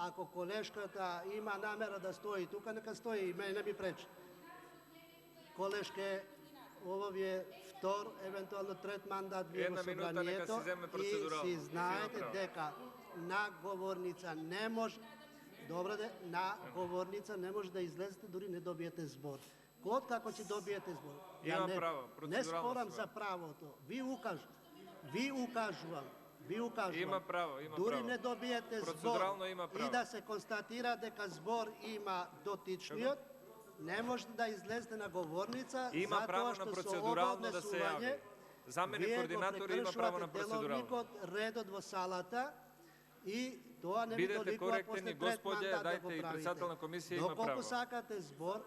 Ако колешката има намера да стои тука, нека стои и мене не ми пречи. Колешке, ово ви е втор, евентуално трет мандат ви во собранието и си знаете дека на говорница не може, добре, на говорница не може да излезете, дори не добиете збор. Код како ќе добиете збор? Има право, не спорам за правото. Ви укажувам. Има право, дури не добиете збор има право. И да се констатира дека збор има дотичниот, не може да излезете на говорница, има право на процедурално да се јави. Заменик координатор има право на процедурално. Вие го редот во салата и тоа не ви доликува после трет мандат да го правите. Председател на комисија има право. Доколку сакате збор,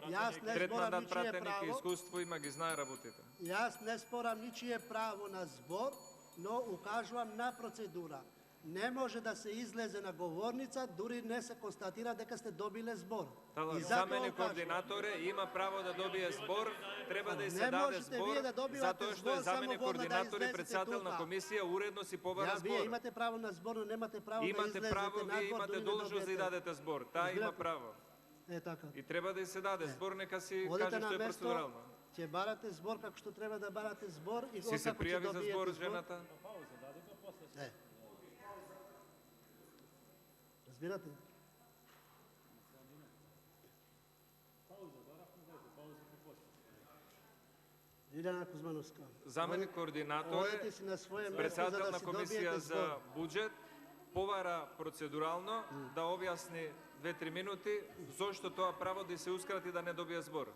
јас не трет спорам мандат ничие пратеник и право. искуство има, ги знае работите. Јас не спорам ничие право на збор, но укажувам на процедура. Не може да се излезе на говорница, дури не се констатира дека сте добиле збор. Заменик координатор има право да добие збор, треба да и се даде збор, затоа што е заменик координатор и председател на комисија, уредно си побара збор. Вие имате право на збор, но немате право да излезете на право, двор, вие имате должност да и дадете збор. Таа има право. Така. И треба да и се даде збор, нека си каже што е процедурално. Ќе барате збор како што треба да барате збор и си се пријави за збор жената. Разбирате? Лиляна Кузмановска. Заменик координатор е председател на комисија за буџет, побара процедурално да објасни 2-3 минути зошто тоа право да се ускрати да не добие збор.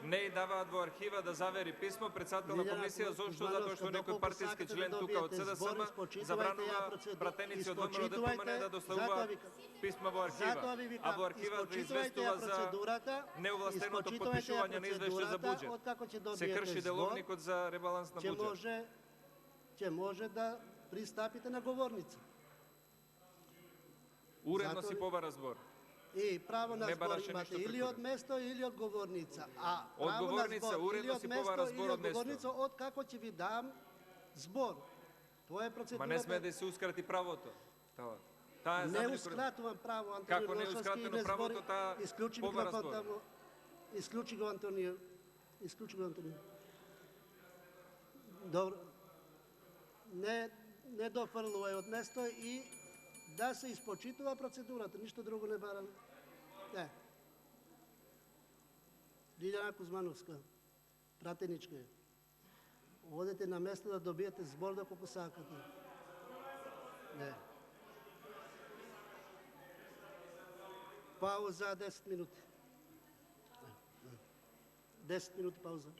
Не и даваат во архива да завери писмо председател на комисија зошто, затоа што некој партиски член тука од СДСМ забранува пратеници од ВМРО ДПМН да доставуваат писма во архива, а во архива да известува за неовластеното потпишување на извеште за буџет. Се крши деловникот за ребаланс на буџет. Ќе може да пристапите на говорница. Уредно си побара збор. И право на збор имате или од место, или од говорница. А право на збор или од место, или од говорница, од како ќе ви дам збор. Тоа е процедурата. Ма не сме да се ускрати правото. Не ускратувам право, Антонио Лошовски, и не збори. Исклучи микрофонта му. Исклучи го, Антонио. Исклучи го, Антонио. Добро. Не дофрлувај од место и да се испочитува процедурата, ништо друго не барам. Лиляна Кузмановска, пратеничка е. Одете на место да добиете збор да го посакате. Не. Пауза 10 минути. 10 минути пауза.